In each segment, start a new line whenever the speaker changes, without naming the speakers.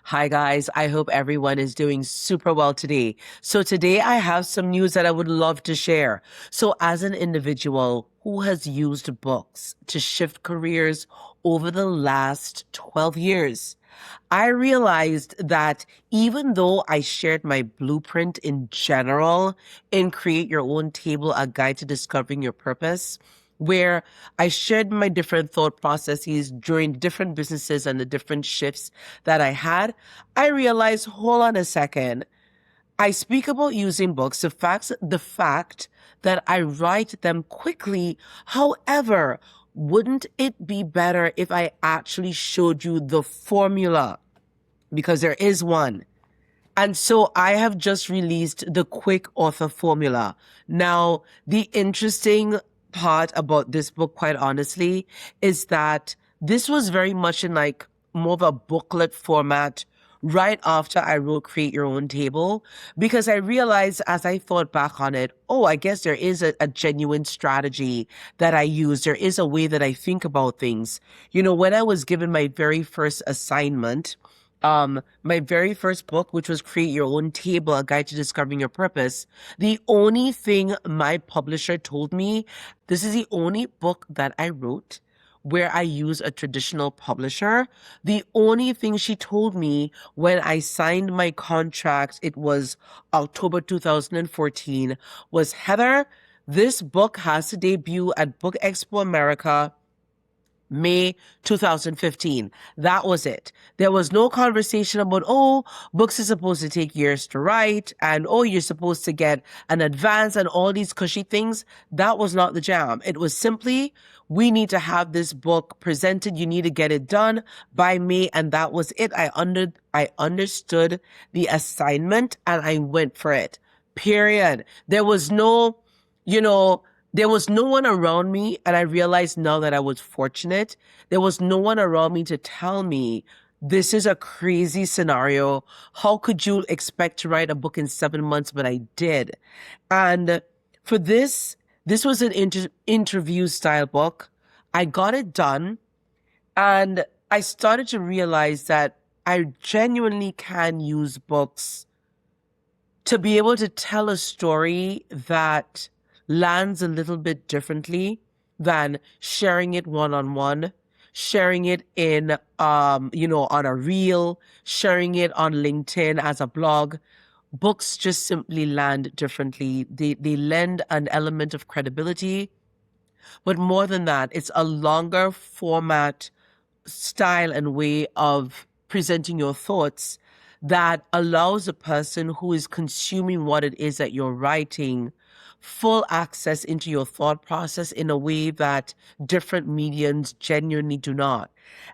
Hi, guys. I hope everyone is doing super well today. So, today I have some news that I would love to share. So, as an individual who has used books to shift careers over the last 12 years, I realized that even though I shared my blueprint in general in Create Your Own Table, a guide to discovering your purpose, where I shared my different thought processes during different businesses and the different shifts that I had, I realized, hold on a second. I speak about using books, the fact that I write them quickly. However, wouldn't it be better if I actually showed you the formula? Because there is one. And so I have just released the quick author formula. Now, the interesting part about this book, quite honestly, is that this was very much in like more of a booklet format right after I wrote Create Your Own Table, because I realized as I thought back on it, oh, I guess there is a genuine strategy that I use. There is a way that I think about things. You know, when I was given my very first assignment, my very first book, which was Create Your Own Table, a guide to discovering your purpose, the only thing my publisher told me, this is the only book that I wrote where I use a traditional publisher. The only thing she told me when I signed my contract, it was October 2014, was, Heather, this book has to debut at Book Expo America May 2015. That was it. There was no conversation about, oh, books are supposed to take years to write, and oh, you're supposed to get an advance and all these cushy things. That was not the jam. It was simply, we need to have this book presented. You need to get it done by May. And that was it. I understood the assignment and I went for it. Period. There was no, you know, there was no one around me, and I realized now that I was fortunate. There was no one around me to tell me, this is a crazy scenario. How could you expect to write a book in 7 months? But I did. And for this was an interview style book. I got it done, and I started to realize that I genuinely can use books to be able to tell a story that lands a little bit differently than sharing it one-on-one, sharing it in, on a reel, sharing it on LinkedIn as a blog. Books just simply land differently. They lend an element of credibility, but more than that, it's a longer format style and way of presenting your thoughts that allows a person who is consuming what it is that you're writing full access into your thought process in a way that different mediums genuinely do not.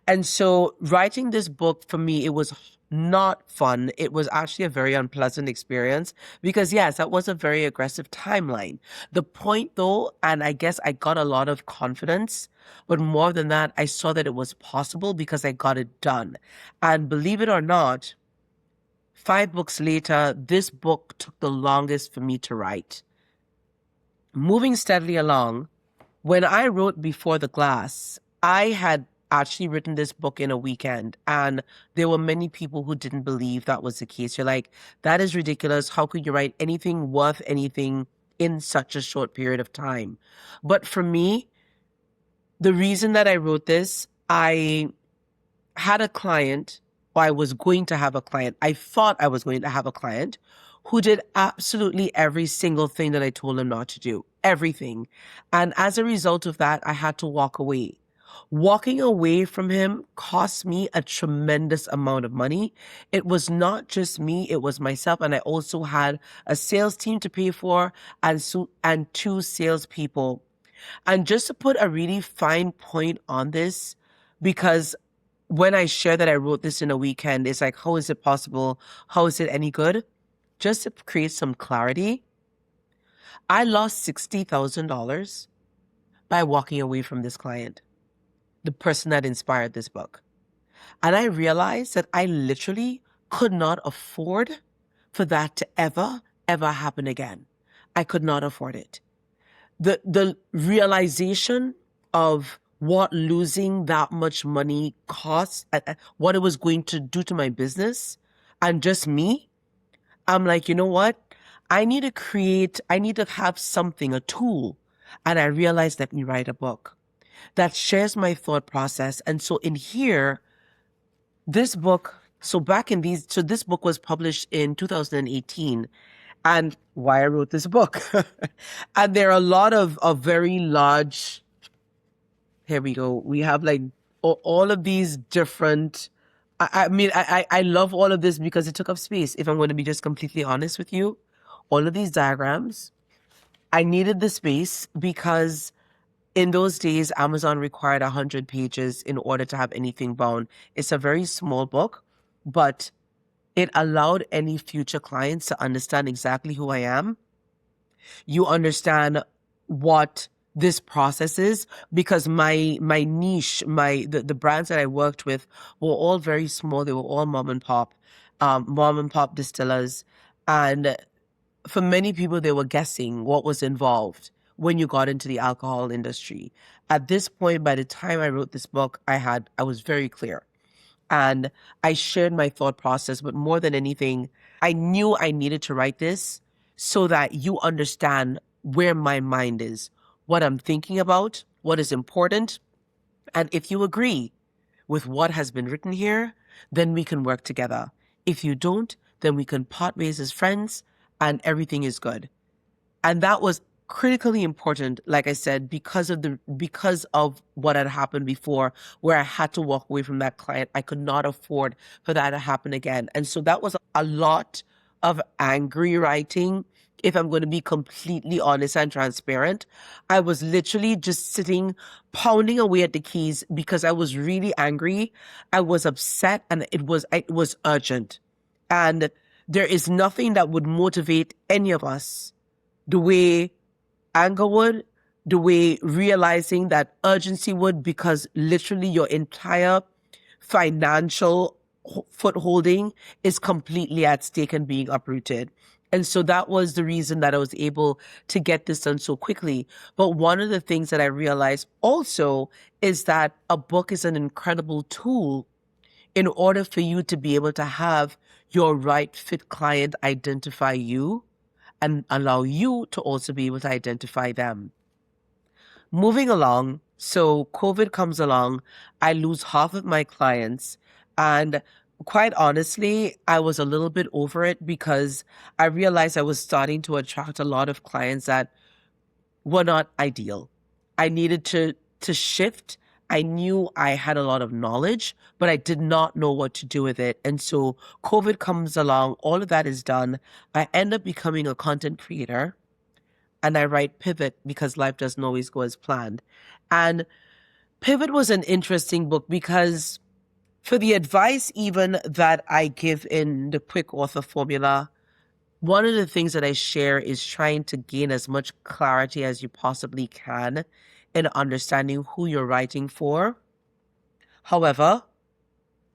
And so writing this book for me, it was not fun. It was actually a very unpleasant experience because yes, that was a very aggressive timeline. The point though, and I guess I got a lot of confidence, but more than that, I saw that it was possible because I got it done. And believe it or not, 5 books later, this book took the longest for me to write. Moving steadily along, when I wrote Before the Glass, I had actually written this book in a weekend, and there were many people who didn't believe that was the case. You're like, that is ridiculous. How could you write anything worth anything in such a short period of time? But for me, the reason that I wrote this, I had a client, or I was going to have a client. I thought I was going to have a client who did absolutely every single thing that I told him not to do. Everything. And as a result of that, I had to walk away. Walking away from him cost me a tremendous amount of money. It was not just me, it was myself. And I also had a sales team to pay for and 2 salespeople. And just to put a really fine point on this, because when I share that I wrote this in a weekend, it's like, how is it possible? How is it any good? Just to create some clarity, I lost $60,000 by walking away from this client, the person that inspired this book. And I realized that I literally could not afford for that to ever happen again. I could not afford it. The realization of what losing that much money cost, what it was going to do to my business and just me, I'm like, you know what? I need to have something, a tool. And I realized, let me write a book that shares my thought process. And so in here, this book, so this book was published in 2018. And why I wrote this book. And there are a lot of very large, here we go. We have like all of these different, I mean, I love all of this because it took up space. If I'm going to be just completely honest with you, all of these diagrams, I needed the space because in those days, Amazon required 100 pages in order to have anything bound. It's a very small book, but it allowed any future clients to understand exactly who I am. You understand what this process is, because my niche, the brands that I worked with were all very small. They were all mom and pop distillers. And for many people, they were guessing what was involved when you got into the alcohol industry. At this point, by the time I wrote this book, I was very clear. And I shared my thought process, but more than anything, I knew I needed to write this so that you understand where my mind is, what I'm thinking about, what is important. And if you agree with what has been written here, then we can work together. If you don't, then we can part ways as friends and everything is good. And that was critically important, like I said, because of what had happened before, where I had to walk away from that client. I could not afford for that to happen again. And so that was a lot of angry writing. If I'm going to be completely honest and transparent, I was literally just sitting, pounding away at the keys because I was really angry. I was upset, and it was urgent. And there is nothing that would motivate any of us the way anger would, the way realizing that urgency would, because literally your entire financial footholding is completely at stake and being uprooted. And so that was the reason that I was able to get this done so quickly. But one of the things that I realized also is that a book is an incredible tool in order for you to be able to have your right fit client identify you and allow you to also be able to identify them. Moving along, so COVID comes along, I lose half of my clients, and quite honestly, I was a little bit over it because I realized I was starting to attract a lot of clients that were not ideal. I needed to shift. I knew I had a lot of knowledge, but I did not know what to do with it. And so COVID comes along, all of that is done. I end up becoming a content creator, and I write Pivot because life doesn't always go as planned. And Pivot was an interesting book because for the advice even that I give in the quick author formula, one of the things that I share is trying to gain as much clarity as you possibly can in understanding who you're writing for. However,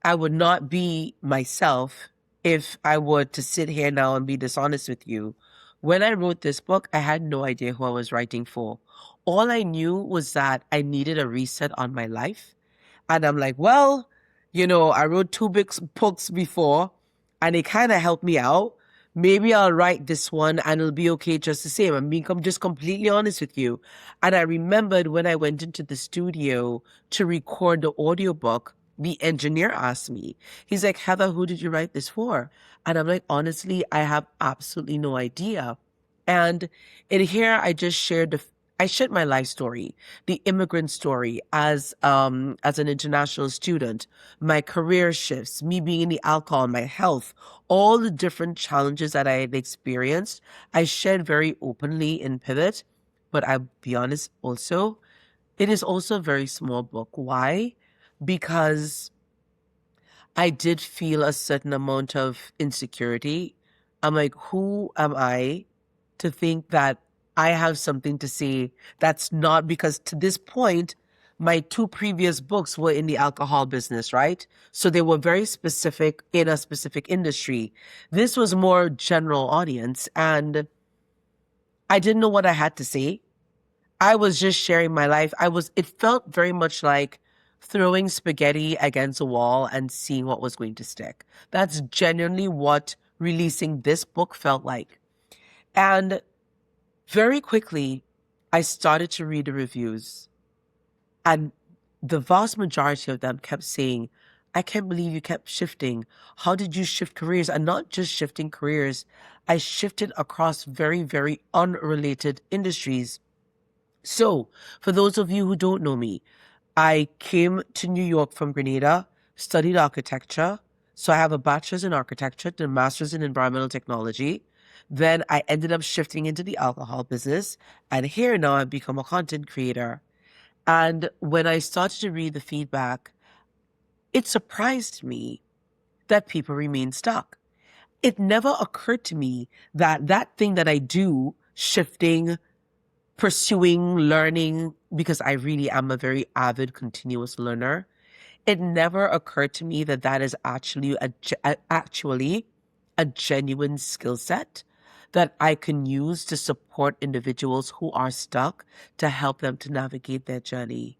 I would not be myself if I were to sit here now and be dishonest with you. When I wrote this book, I had no idea who I was writing for. All I knew was that I needed a reset on my life. And I'm like, well, I wrote two books before and it kind of helped me out. Maybe I'll write this one and it'll be okay just the same. I'm being just completely honest with you. And I remembered when I went into the studio to record the audiobook, the engineer asked me, he's like, Heather, who did you write this for? And I'm like, honestly, I have absolutely no idea. And in here, I shared my life story, the immigrant story as an international student, my career shifts, me being in the alcohol, my health, all the different challenges that I had experienced. I shared very openly in Pivot, but I'll be honest also, it is also a very small book. Why? Because I did feel a certain amount of insecurity. I'm like, who am I to think that I have something to say that's not, because to this point, my two previous books were in the alcohol business, right? So they were very specific in a specific industry. This was more general audience, and I didn't know what I had to say. I was just sharing my life. It felt very much like throwing spaghetti against a wall and seeing what was going to stick. That's genuinely what releasing this book felt like. And very quickly, I started to read the reviews, and the vast majority of them kept saying, I can't believe you kept shifting. How did you shift careers? And not just shifting careers, I shifted across very, very unrelated industries. So, for those of you who don't know me, I came to New York from Grenada, studied architecture. So I have a bachelor's in architecture and a master's in environmental technology. Then I ended up shifting into the alcohol business. And here now I've become a content creator. And when I started to read the feedback, it surprised me that people remain stuck. It never occurred to me that that thing that I do, shifting, pursuing, learning, because I really am a very avid, continuous learner, it never occurred to me that that is actually a genuine skill set that I can use to support individuals who are stuck, to help them to navigate their journey.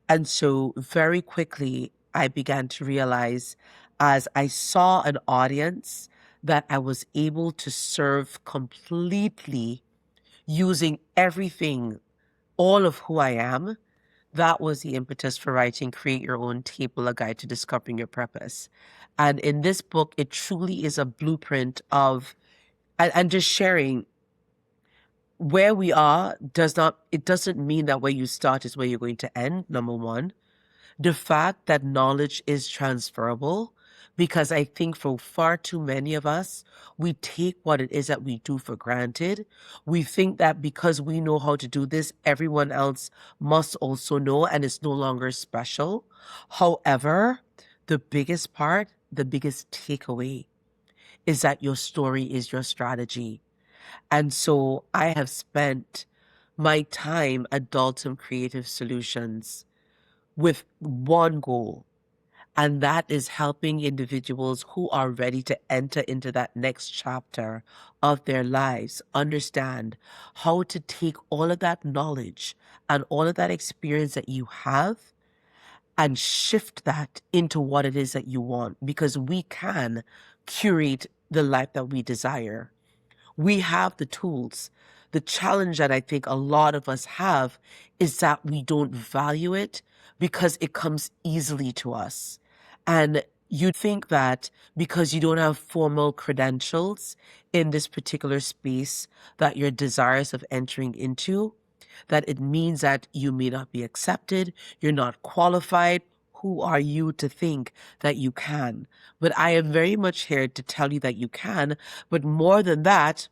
And so very quickly, I began to realize, as I saw an audience that I was able to serve completely using everything, all of who I am. That was the impetus for writing Create Your Own Table, a guide to discovering your purpose. And in this book, it truly is a blueprint of, and just sharing where we are it doesn't mean that where you start is where you're going to end, number one. The fact that knowledge is transferable, because I think for far too many of us, we take what it is that we do for granted. We think that because we know how to do this, everyone else must also know, and it's no longer special. However, the biggest part, the biggest takeaway is that your story is your strategy. And so I have spent my time at Dalton Creative Solutions with one goal, and that is helping individuals who are ready to enter into that next chapter of their lives understand how to take all of that knowledge and all of that experience that you have and shift that into what it is that you want, because we can curate the life that we desire. We have the tools. The challenge that I think a lot of us have is that we don't value it because it comes easily to us. And you think that because you don't have formal credentials in this particular space that you're desirous of entering into, that it means that you may not be accepted, you're not qualified. Who are you to think that you can? But I am very much here to tell you that you can. But more than that,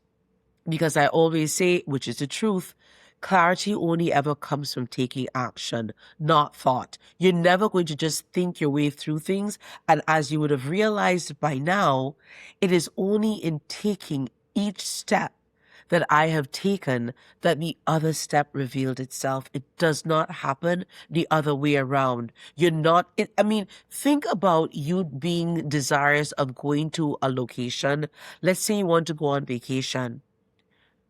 because I always say, which is the truth, clarity only ever comes from taking action, not thought. You're never going to just think your way through things. And as you would have realized by now, it is only in taking each step that I have taken that the other step revealed itself. It does not happen the other way around. You're not, I mean, think about you being desirous of going to a location. Let's say you want to go on vacation.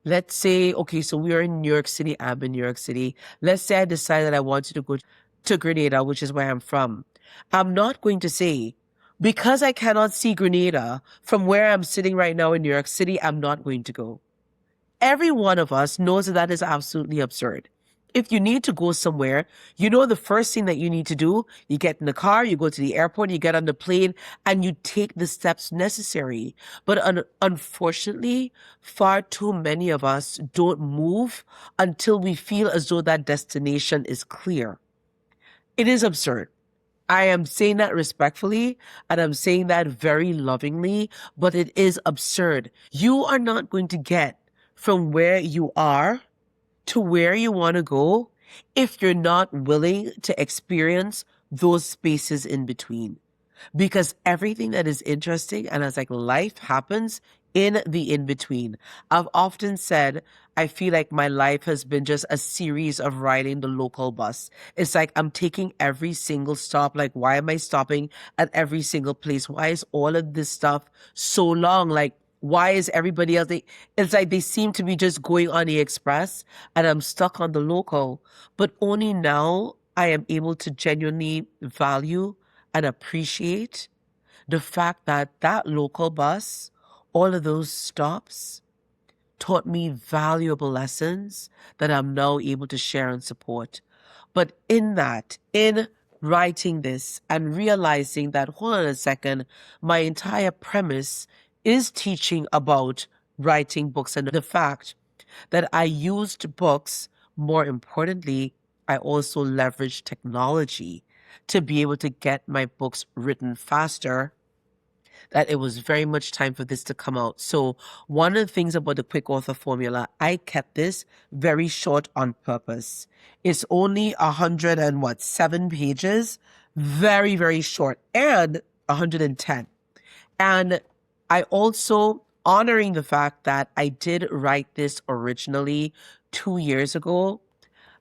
Let's say, okay, so we are in New York City. I'm in New York City. Let's say I decide that I wanted to go to Grenada, which is where I'm from. I'm not going to say, because I cannot see Grenada from where I'm sitting right now in New York City, I'm not going to go. Every one of us knows that that is absolutely absurd. If you need to go somewhere, you know the first thing that you need to do, you get in the car, you go to the airport, you get on the plane, and you take the steps necessary. But unfortunately, far too many of us don't move until we feel as though that destination is clear. It is absurd. I am saying that respectfully, and I'm saying that very lovingly, but it is absurd. You are not going to get from where you are to where you want to go if you're not willing to experience those spaces in between. Because everything that is interesting, and as like life happens in the in between. I've often said, I feel like my life has been just a series of riding the local bus. It's like I'm taking every single stop. Like, why am I stopping at every single place? Why is all of this stuff so long? Like, Why is everybody else? It's like they seem to be just going on the express and I'm stuck on the local. But only now I am able to genuinely value and appreciate the fact that that local bus, all of those stops, taught me valuable lessons that I'm now able to share and support. But in that, in writing this and realizing that, hold on a second, my entire premise is teaching about writing books and the fact that I used books, more importantly, I also leveraged technology to be able to get my books written faster, that it was very much time for this to come out. So one of the things about the quick author formula, I kept this very short on purpose. It's only 7 pages, very, very short, and 110. And I also honoring the fact that I did write this originally 2 years ago.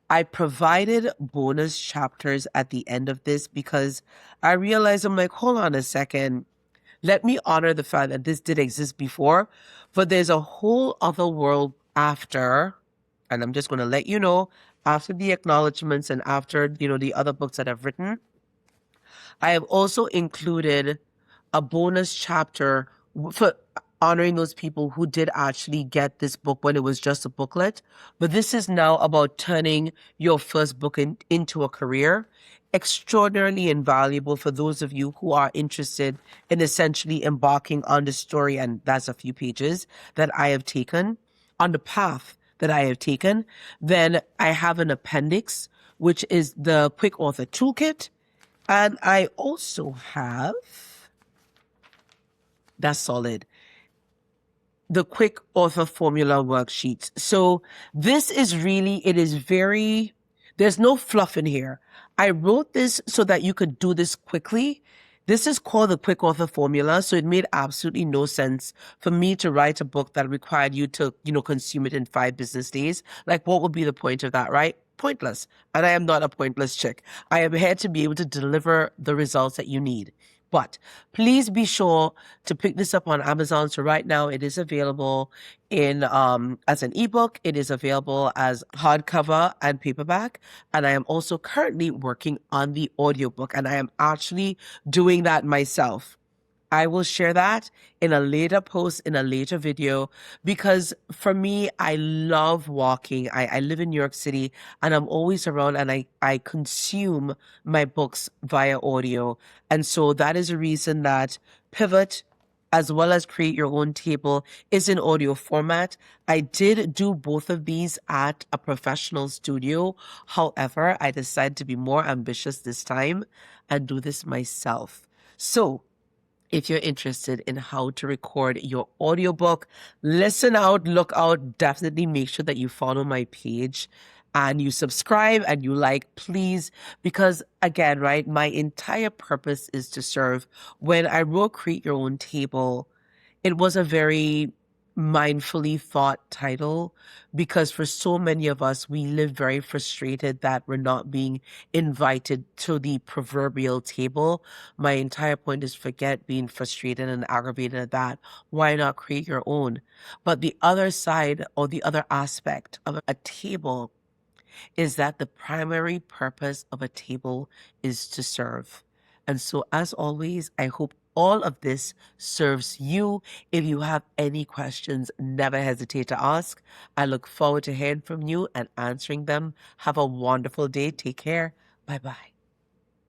I provided bonus chapters at the end of this because I realized I'm like, hold on a second. Let me honor the fact that this did exist before, but there's a whole other world after, and I'm just going to let you know, after the acknowledgments and after, the other books that I've written, I have also included a bonus chapter for honoring those people who did actually get this book when it was just a booklet. But this is now about turning your first book into a career. Extraordinarily invaluable for those of you who are interested in essentially embarking on the story, and that's a few pages that I have taken, on the path that I have taken. Then I have an appendix, which is the Quick Author Toolkit. And I also have, that's solid, the Quick Author Formula worksheets. So this is really, there's no fluff in here. I wrote this so that you could do this quickly. This is called the Quick Author Formula. So it made absolutely no sense for me to write a book that required you to, consume it in 5 business days. Like, what would be the point of that, right? Pointless. And I am not a pointless chick. I am here to be able to deliver the results that you need. But please be sure to pick this up on Amazon. So right now it is available in as an ebook. It is available as hardcover and paperback. And I am also currently working on the audiobook, and I am actually doing that myself. I will share that in a later post, in a later video, because for me, I love walking. I live in New York City and I'm always around, and I consume my books via audio. And so that is a reason that Pivot, as well as Create Your Own Table, is in audio format. I did do both of these at a professional studio. However, I decided to be more ambitious this time and do this myself. So if you're interested in how to record your audiobook, listen out, look out, definitely make sure that you follow my page and you subscribe and you like, please, because again, right, my entire purpose is to serve. When I wrote Create Your Own Table, it was a very mindfully thought title, because for so many of us, we live very frustrated that we're not being invited to the proverbial table. My entire point is forget being frustrated and aggravated at that. Why not create your own? But the other side, or the other aspect of a table, is that the primary purpose of a table is to serve. And so, as always, I hope all of this serves you. If you have any questions, never hesitate to ask. I look forward to hearing from you and answering them. Have a wonderful day. Take care. Bye-bye.